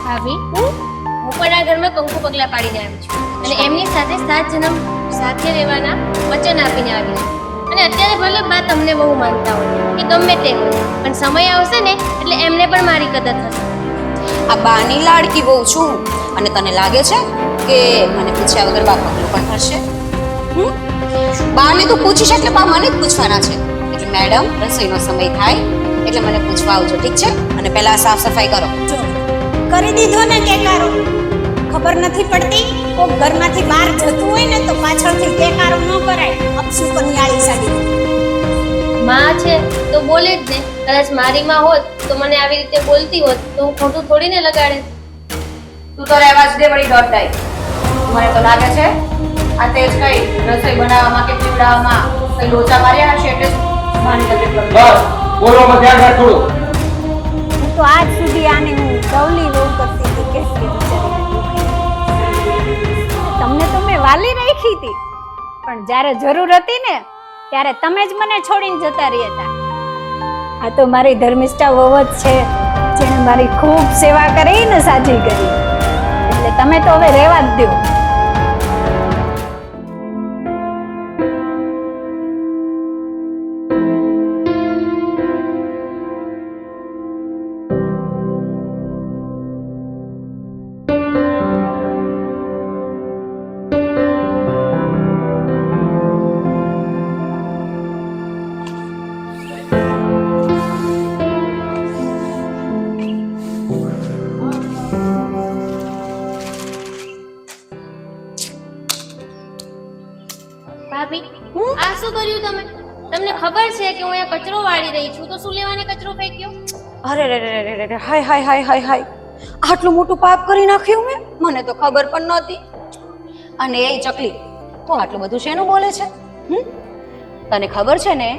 ભાભી હું પણ આ ઘરમાં કંકુ પગલા પાડીને આવી છું અને એમની સાથે 7 જન્મ સાથે રહેવાના વચન આપીને આવી છું અને અત્યારે ભલે બા તમને બહુ માનતા હોય કે ગમે તે હોય પણ સમય આવશે ને એટલે એમને પણ મારી કદર થશે. આ બાની લાડકી બહુ છું અને તને લાગે છે કે મને પૂછ્યા વગર બા પગલું પણ ભરશે? બાને તું પૂછીશ એટલે બા મને જ પૂછવાના છે. એટલે મેડમ રસોઈનો સમય થાય એટલે મને પૂછવા આવજો, ઠીક છે? અને પહેલા સાફ સફાઈ કરો. જો કરી દીધો ને કેકારો. ખબર નથી પડતી કોક ઘરમાંથી બહાર જતું હોય ને તો પાછળથી કેકારો ન કરાય. અપસુ કન્યાળી સાડી માં છે તો બોલે જ ને. કદાચ મારી માં હોત તો મને આવી રીતે બોલતી હોત તો હું ખોટું થોડી ને લગાડે. તું તો રહેવા જ દે વળી દોડતાઈ. મને તો લાગે છે આ તેજ કઈ રસોઈ બનાવવામાં કે પીવડાવવામાં કઈ લોચા માર્યા હશે એટલે બાની તકલીફ પડી. બસ બોલવામાં ધ્યાન રાખ થોડું. હું તો આજ સુધી આને હું ગવલી વહુ કરતી હતી કે તમને તો મેં વાલી રાખી હતી પણ જ્યારે જરૂર હતી ને ત્યારે તમે જ મને છોડીને જતા રહ્યા હતા. આ તો મારી ધર્મિષ્ઠા વહુ જ છે જેણે મારી ખૂબ સેવા કરી ને સાજી કરી. એટલે તમે તો હવે રહેવા જ દો. ભાભી આ શું કર્યું તમે? તમને ખબર છે કે હું અહીંયા કચરો વાળી રહી છું તો શું લેવાને કચરો ફેંક્યો? અરે રે રે રે રે હાય હાય હાય હાય હાય, આટલું મોટું પાપ કરી નાખ્યું મેં? મને તો ખબર પણ નહોતી. અને એ ચકલી તું આટલું બધું શેનું બોલે છે? તને ખબર છે ને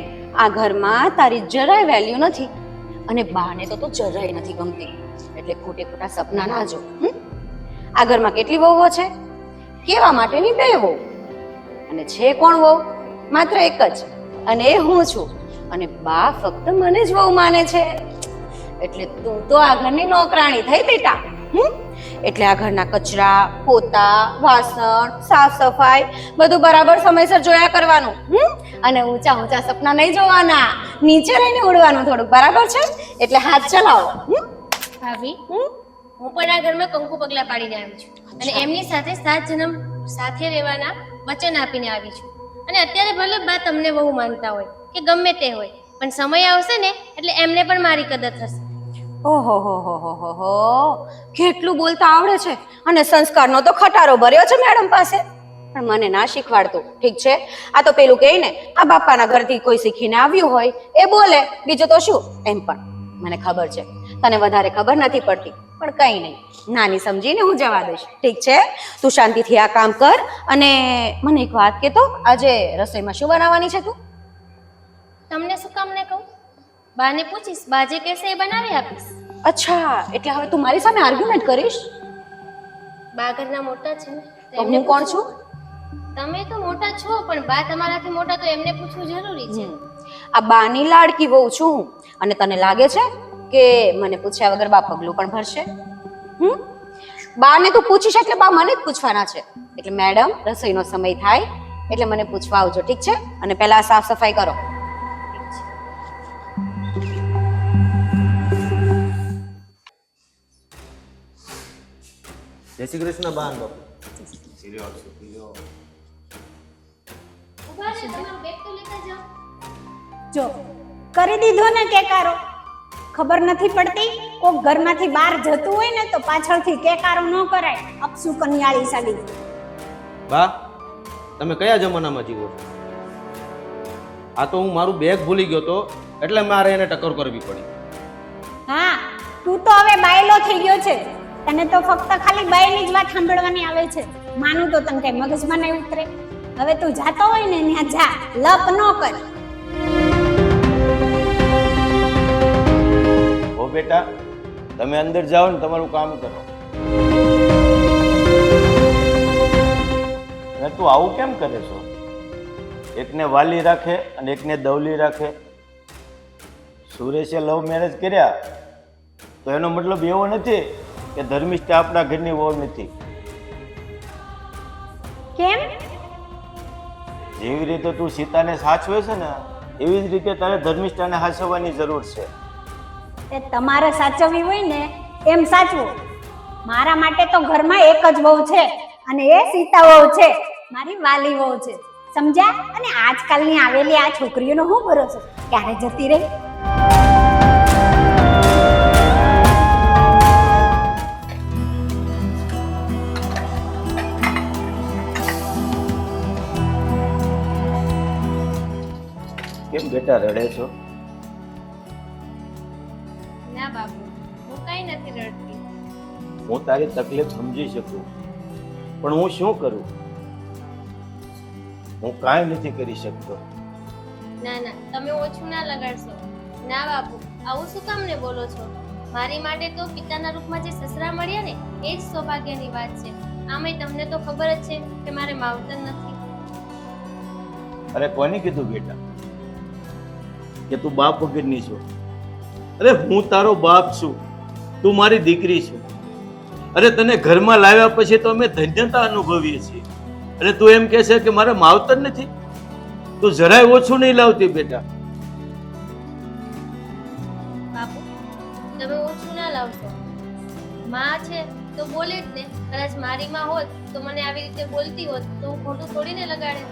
આ ઘરમાં તારી જરાય વેલ્યુ નથી અને બાને તો તું જરાય નથી ગમતી. એટલે ખોટે ખોટા સપના ના જો. આ ઘરમાં કેટલી વહુઓ છે? કેવા માટેની 2 વહુ અને છે કોણ વહુ? માત્ર એક જ અને એ હું છું. અને બા ફક્ત મને જ વહુ માને છે. એટલે તું તો આ ઘરની નોકરાણી થઈ બેટા. એટલે આ ઘરના કચરા, પોતા, વાસણ, સાફ સફાઈ બધું બરાબર સમયસર જોયા કરવાનું. અને ઊંચા ઊંચા સપના નહીં જોવાના, નીચે રહીને ઉડવાનું થોડુંક, બરાબર છે? એટલે હાથ ચલાવો. ભાભી હું પણ આ ઘરમાં કંકુ પગલા પાડીને આવી છું અને એમની સાથે 7 જન્મ સાથે રહેવાના વચન આપીને આવી છું અને અત્યારે ભલે બા તમને બહુ માનતા હોય કે ગમે તે હોય પણ સમય આવશે ને એટલે એમને પણ મારી કદર થશે. ઓહો હો હો હો હો હો, કેટલું બોલતા આવડે છે અને સંસ્કારનો તો ખટારો ભર્યો છે મેડમ પાસે. પણ મને ના શીખવાડતું, ઠીક છે? આ તો પેલું કહે ને આ બાપાના ઘરથી કોઈ શીખીને આવ્યું હોય એ બોલે, બીજું તો શું. એમ પણ મને ખબર છે તને વધારે ખબર નથી પડતી પણ કઈ નહીં, નાની સમજીને હું જવા દઈશ, ઠીક છે? તું શાંતિથી આ કામ કર. અને મને એક વાત કહેતો, આજે રસોઈમાં શું બનાવવાની છે તું? તમને શું કામ ને કહું? બાને પૂછીશ, બા જે કહેશે એ બનાવી આપીશ. અચ્છા, એટલે હવે તું મારી સામે આર્ગ્યુમેન્ટ કરીશ? બા ઘરના મોટા છે ને તો હું કોણ છું? તમે તો મોટા છો પણ બા તમારાથી મોટા તો એમને પૂછવું જરૂરી છે. આ બાની લાડકી વહુ છું અને તને લાગે છે કે મને પૂછ્યા વગર બા પગલું પણ ભરશે? બાને તું પૂછીશ એટલે બા મને જ પૂછવાના છે. એટલે મેડમ રસોઈનો સમય થાય એટલે મને પૂછવા આવજો, ઠીક છે? અને પહેલા સાફ સફાઈ કરો. જય શ્રી કૃષ્ણ બાન બાપુ. ઉભા રહો, તમારો બેગ તો લેતા જાઓ. જો કરી દીધો ને કેકારો. ખબર નથી પડતી કોક ઘરમાંથી બહાર જતું હોય ને તો પાછળથી કેકારો ન કરાય. અપસુ કન્યાળી સાડી બા તમે કયા જમાનામાં જીવો છો? આ તો હું મારું બેગ ભૂલી ગયો તો એટલે મારે એને ટક્કર કરવી પડી. હા, તું તો હવે બાયલો થઈ ગયો છે. તને તો ફક્ત ખાલી બાયની જ વાત સાંભળવાની આવે છે. માનું તો તને કઈ મગજમાં નહીં ઉતરે. હવે તું જાતો હોય ને ત્યાં જા, લપ ન કર. ઓ બેટા તમે અંદર જાઓ ને તમારું કામ કરો. અને તું આવું કેમ કરે છો? એકને વાલી રાખે અને એકને દવલી રાખે. સુરેશે લવ મેરેજ કર્યા તો એનો મતલબ એવો નથી કે ધર્મિષ્ઠા આપણા ઘરની વહુ નથી. કેમ? જેવી રીતે તું સીતાને સાચવે છે ને એવી જ રીતે તારે ધર્મિષ્ઠાને સાચવવાની જરૂર છે. તે તમારે સાચવવી હોય ને એમ સાચવો. મારા માટે તો ઘરમાં એક જ વહુ છે અને એ સીતા વહુ છે, મારી વાલી વહુ છે, સમજ્યા? અને આજકાલની આવેલી આ છોકરીઓનો શું ભરોસો, ક્યારે જતી રહી? કેમ બેટા રડે છો? ના બાપુ, હું કઈ નથી રડતી. હું તારી તકલીફ સમજી શકું, પણ હું શું કરું? હું કાંઈ નથી કરી શકતો. ના ના, તમે ઓછું ના લગાડશો. ના બાપુ, આવું શું કામ ને બોલો છો? મારી માટે તો પિતાના રૂપમાં જે સસરા મળ્યા ને એ જ સૌભાગ્યની વાત છે. આમે તમને તો ખબર જ છે કે મારે માવતર નથી. અરે કોને કીધું બેટા કે તું બાપ વગરની છો? અરે હું તારો બાપ છું, તું મારી દીકરી છે. અરે તને ઘરમાં લાવ્યા પછી તો અમે ધન્યતા અનુભવીએ છીએ, અને તું એમ કહે છે કે મારે માવતર નથી? તું જરાય ઓછું નહીં લાવતી બેટા. બાપુ, તમે ઓછું ના લાવશો. માં છે તો બોલે જ ને. કદાચ મારી માં હોત તો મને આવી રીતે બોલતી હોત તો હું ખોટું થોડીને લગાડે.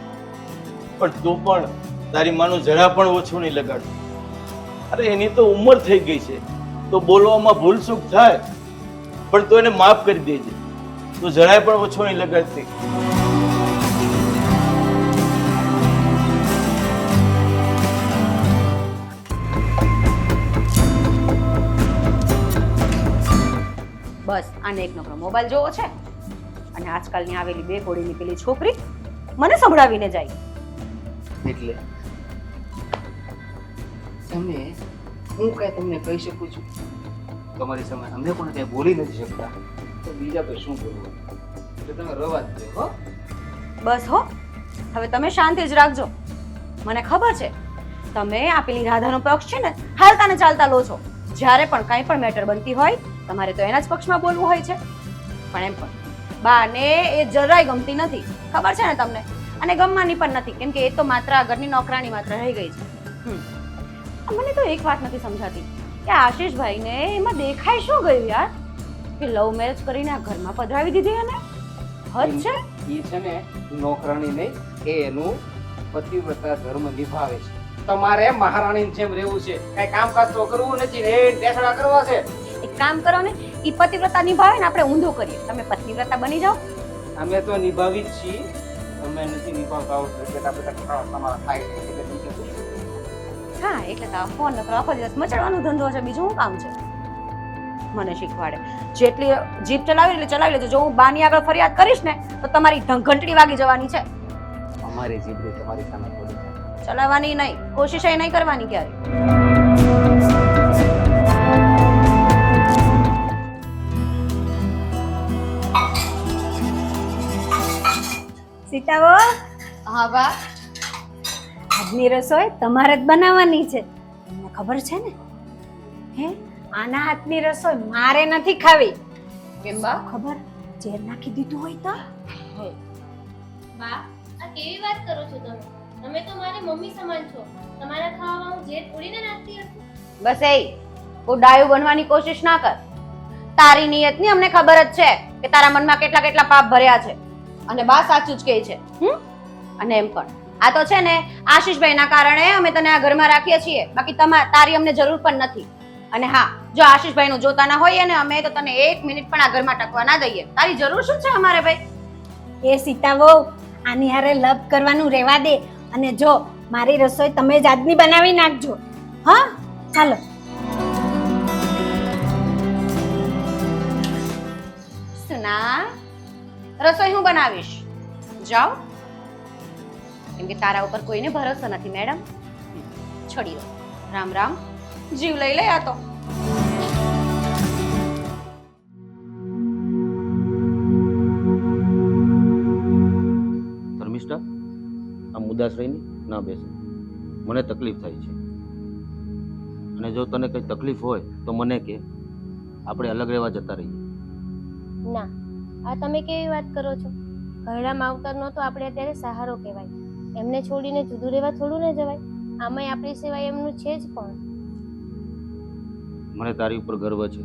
પણ તું પણ તારી માનું જરા પણ ઓછું નહીં લગાડતું. અરે એની તો ઉંમર થઈ ગઈ છે, તો બોલવામાં ભૂલ ચૂક થાય, પણ તું એને માફ કરી દેજે. તું જરાય પણ ઓછું નહીં લગાડતી. બસ આને એક નકરો મોબાઈલ જોવો છે અને આજકાલની આવેલી બે કોડીની પેલી છોકરી મને સંભળાવીને જાય. એટલે તમે હું કઈ તમને કહી શકું છું? તમારી સામે અમે પણ કઈ બોલી નથી શકતા, તો બીજા પર શું બોલવું? એટલે તમે રવા જ દો. હો બસ હો, હવે તમે શાંતિ જ રાખજો. મને ખબર છે તમે આ પેલી રાધાનો પક્ષ છે ને હાલતા ને ચાલતા લો છો. જ્યારે પણ કાંઈ પણ મેટર બનતી હોય તમારે તો એના જ પક્ષમાં બોલવું હોય છે. પણ એમ પણ બાને એ જરાય ગમતી નથી, ખબર છે ને તમને? અને ગમવાની પણ નથી, કેમ કે એ તો માત્ર આ ઘરની નોકરાણી માત્ર રહી ગઈ છે. મને તો એક વાત નથી સમજાતી કે આશીષભાઈને એમાં દેખાય શું ગયું યાર કે લવ મેરેજ કરીને આ ઘરમાં પધરાવી દીધી એને? હદ છે. એ છે ને નોકરાણી નહીં, એ એનું પતિવ્રતા ધર્મ નિભાવે છે. તમારે મહારાણીની જેમ રહેવું છે, કઈ કામકાજ તો કરવું નથી ને એ ટેસડા કરવા છે. એક કામ કરો ને, ઈ પતિવ્રતા નિભાવે ને આપણે ઊંધું કરીએ. તમે પતિવ્રતા બની જાઓ. અમે તો નિભાવી જ છીએ, અમે નથી નિભાવતા. બેટા બેટા તમારા થાય છે એટલે તમે કહેશો. હા, એટલે તો આ ફોન નકરો આખો દિવસ મચડવાનો ધંધો છે, બીજું શું કામ છે? મને શીખવાડે. જેટલી જીભ ચલાવી એટલે ચલાવી લેજો. જો હું બાની આગળ ફરિયાદ કરીશ ને તો તમારી ઘંટડી વાગી જવાની છે. અમારી જીભ તમારી સામે થોડી છે. ચલાવવાની નહીં, કોશિશ એ નહીં કરવાની ક્યારે. સીતાવો, હા બા. આજની રસોઈ તમારે જ બનાવવાની છે, તમને ખબર છે ને? હે, આના હાથની રસોઈ મારે નથી ખાવી. કેમ બા? ખબર, ઝેર નાખી દીધું હોય તો? બા, આ કેવી વાત કરો છો તમે? તમે તો મારી મમ્મી સમાન છો. તમારા ખાવામાં હું જે થોડીને નાખતી હશું. બસ એ બહુ ડાયું બનવાની કોશિશ ના કર. તારી નિયતની અમને ખબર જ છે કે તારા મનમાં કેટલા કેટલા પાપ ભર્યા છે, અને બા સાચું જ કહે છે. અને એમ પણ આ તો છે ને આશીષભાઈના કારણે અમે તને આ ઘરમાં રાખીએ છીએ, બાકી તારી અમને જરૂર પણ નથી. અને હા, જો આશીષભાઈનું જોતા ના હોઈએ ને અમે તો તને 1 મિનિટ પણ આ ઘરમાં ટકવા ના દઈએ. તારી જરૂર શું છે અમારે ભાઈ? એ સીતાવો, આની હારે લપ કરવાનું રહેવા દે, અને જો મારી રસોઈ તમે જ આજની બનાવી નાખજો. હા, ચાલો. સુના, રસોઈ હું બનાવીશ. જાઓ, કેમ કે તારા ઉપર કોઈને ભરોસો નથી મેડમ. છોડી દો. રામ રામ. જીવ લઈ લે આ તો. ધર્મિષ્ઠા, આ મુદ્દાસ રહીને ના બેસે. મને તકલીફ થાય છે, અને જો તને કંઈ તકલીફ હોય તો મને કે, આપણે અલગ રહેવા જતા રહીએ. ના, આ તમે કેવી વાત કરો છો? ઘરડા માવતરનો તો આપણે અત્યારે સહારો કહેવાય. એમને છોડીને જુદું રહેવા થોડું ન જવાય. આમાંય આપણી સિવાય એમનું છે જ કોણ? મને તારી ઉપર ગર્વ છે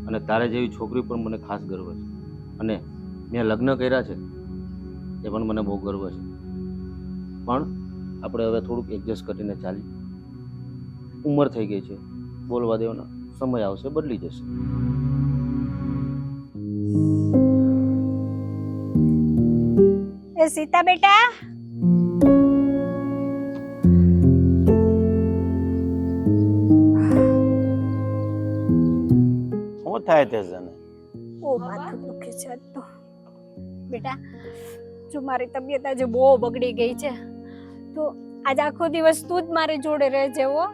અને તારે જેવી છોકરી પર મને ખાસ ગર્વ છે. અને મેં લગ્ન કર્યા છે એ પણ મને બહુ ગર્વ છે. પણ આપણે હવે થોડુંક એડજસ્ટ કરીને ચાલી. ઉંમર થઈ ગઈ છે, બોલવા દેવાના, સમય આવશે બદલી જશે. એ સીતા બેટા, શું થાય તે તને? ઓ માથું દુખે છે આજ તો. બેટા જો મારી તબિયત આજે બહુ બગડી ગઈ છે, તો આજ આખો દિવસ તું જ મારી જોડે રહેજે હો.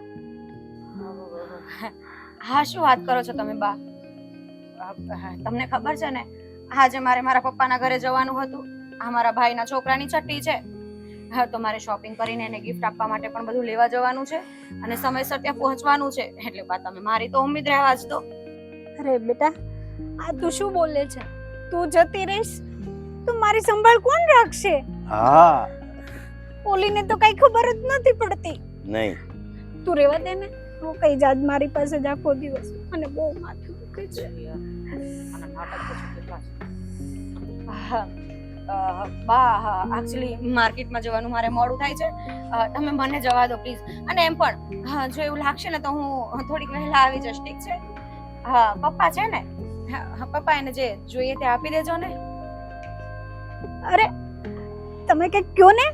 હા, શું વાત કરો છો તમે બા? તમને ખબર છે ને, આજે મારે મારા પપ્પાના ઘરે જવાનું હતું. આ મારા ભાઈના છોકરાની છઠ્ઠી છે. હા, તો મારે શોપિંગ કરીને એને ગિફ્ટ આપવા માટે પણ બધું લેવા જવાનું છે અને સમયસર ત્યાં પહોંચવાનું છે. એટલે બા તમે મારી તો ઉમ્મીદ રહેવા જ દો. અરે બેટા, આ તું શું બોલે છે? તું જતી રહીશ તો મારી સંભાળ કોણ રાખશે? હા, ઓલીને તો કઈ ખબર જ નથી પડતી. નહીં. તું રહેવા દે ને, તું કઈ જાત મારી પાસે જ આખો દિવસ. અને બહુ માથું દુખે છે. બા એકચ્યુઅલી માર્કેટમાં જવાનું મારે મોડું થાય છે. તમે મને જવા દો પ્લીઝ. અને એમ પણ જો એવું લાગશે ને તો હું થોડીક વહેલા આવી જઈશ, ઠીક છે? હા, પપ્પા છે ને, પપ્પા એને જે જોઈએ તે આપી દેજો ને. અરે તમે કઈ કયો ને,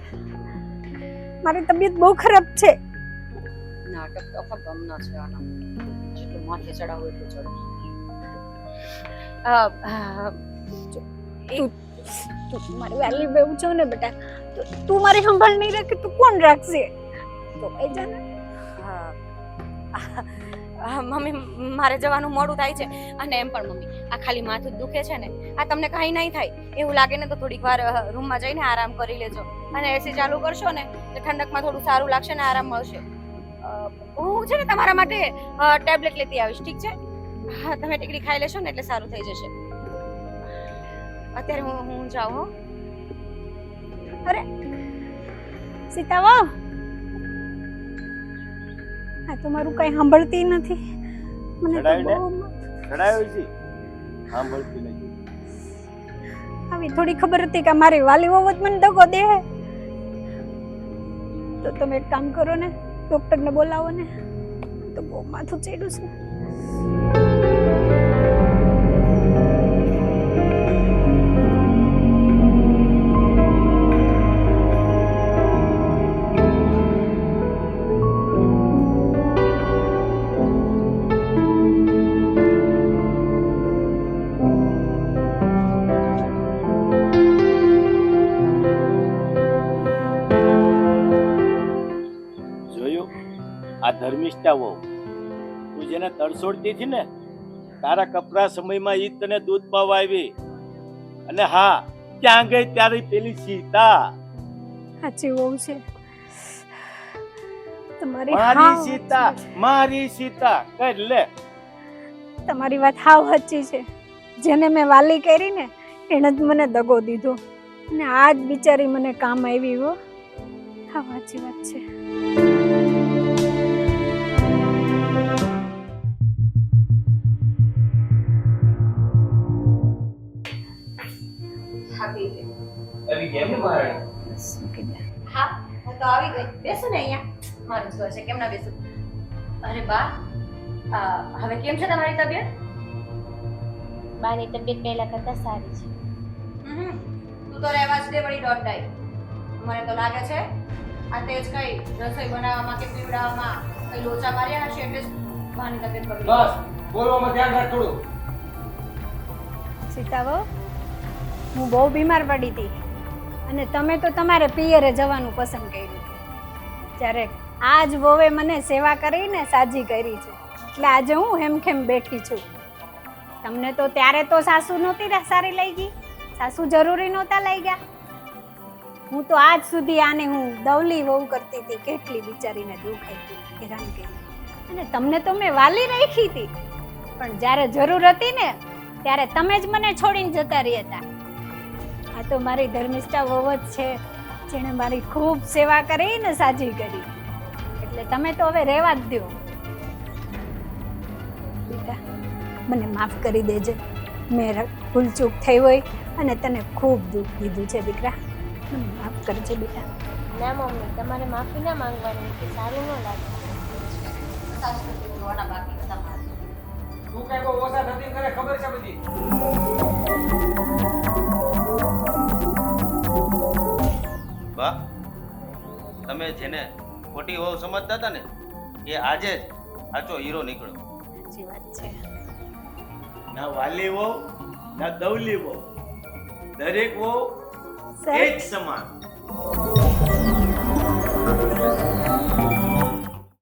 મારી તબિયત બહુ ખરાબ છે. નાટક તો ખબર ન છે આનો, જેટલું માથે ચડાવું એટલું ચડે. તું મારી વાલી બેવ છો ને બેટા, તો તું મારી સંભાળ નહીં રાખે તો કોણ રાખશે? તો કઈ જા ને. મમ્મી મારે જવાનું મોડું થાય છે. અને એમ પણ મમ્મી આ ખાલી માથું જ દુખે છે ને, આ તમને કાંઈ નહીં થાય એવું લાગે ને તો થોડીક વાર રૂમમાં જઈને આરામ કરી લેજો. અને એસી ચાલુ કરશો ને તો ઠંડકમાં થોડું સારું લાગશે ને આરામ મળશે. હું છે ને તમારા માટે ટેબ્લેટ લેતી આવીશ, ઠીક છે? હા, તમે ટીકડી ખાઈ લેશો ને એટલે સારું થઈ જશે. અત્યારે હું જાઉં હો. અરે સીતાવા, આ તો મારું કઈ સાંભળતી નથી. મને તો બહુ ચડાયો છે, સાંભળતી નથી. આવી થોડી ખબર હતી કે મારી વાલી વહુ જ મને દગો દે. તો તમે એક કામ કરો ને, ડોક્ટરને બોલાવો ને. તો બહુ માથું ચડ્યું છે. આ ધર્મિષ્ઠા વહુ, તું જેને તરસોડતી હતી ને, તારા કપરા સમયમાં ઈ તને દૂધ પાવા આવી. અને હા, ત્યાં ગઈ ત્યારે પેલી સીતા, સાચી વહુ છે તમારી. મારી સીતા કર લે. તમારી વાત હાવ સાચી છે. જેને મેં વાલી કરી ને એને જ મને દગો દીધો, અને આ જ બિચારી મને કામ આવી. હો, હા સાચી વાત છે. આવી કેમ ને મહારાણી? હા, હું તો આવી ગઈ. બેસો ને અહીંયા, મારું જ ઘર છે, કેમ ના બેસું? અરે બા, હવે કેમ છે તમારી તબિયત? બાની તબિયત પહેલા કરતા સારી છે. તું તો રહેવા જ દે વળી દોડતાઈ. મને તો લાગે છે આ તેજ કઈ રસોઈ બનાવવામાં કે પીવડાવવામાં કઈ લોચા માર્યા હશે એટલે બાની તબિયત બગડી. બસ બોલવામાં ધ્યાન રાખ થોડું. સીતાવો, હું બહુ બીમાર પડી હતી અને તમે તો તમારે પિયરે જવાનું પસંદ કર્યું, જ્યારે આજ વોવે મને સેવા કરીને સાજી કરી છે. એટલે આજે હું હેમખેમ બેઠી છું. તમને તો ત્યારે તો સાસુ નહોતી સારી લઈ ગઈ, સાસુ જરૂરી નહોતા લઈ ગયા. હું તો આજ સુધી આને હું દવલી વહુ કરતી હતી, કેટલી બિચારીને દુઃખ આપી, હેરાન કરી. અને તમને તો મેં વાલી રાખી હતી, પણ જ્યારે જરૂર હતી ને ત્યારે તમે જ મને છોડીને જતા રહ્યા હતા. આ તો મારી ધર્મિષ્ઠા વહુ જ છે, જેણે મારી ખૂબ સેવા કરી ને સાજી કરી. એટલે તમે તો હવે રહેવા જ દો. બેટા, મને માફ કરી દેજે. મેં ભૂલચૂક થઈ હોય અને તને ખૂબ દુઃખ દીધું છે દીકરા. મને માફ કરજે બેટા. ના મમ્મી, તમારે માફી ના માંગવાની, કે સારું ન લાગે. તું કઈ બહુ ઓછા નથી કરે, ખબર છે બધી. બા, તમે જેને ખોટી હોવ સમજતા હતા ને, એ આજે જ સાચો હીરો નીકળ્યો. સાચી વાત છે. ના વાલી વહુ ના દવલી વહુ, દરેક વહુ સર એક સમાન.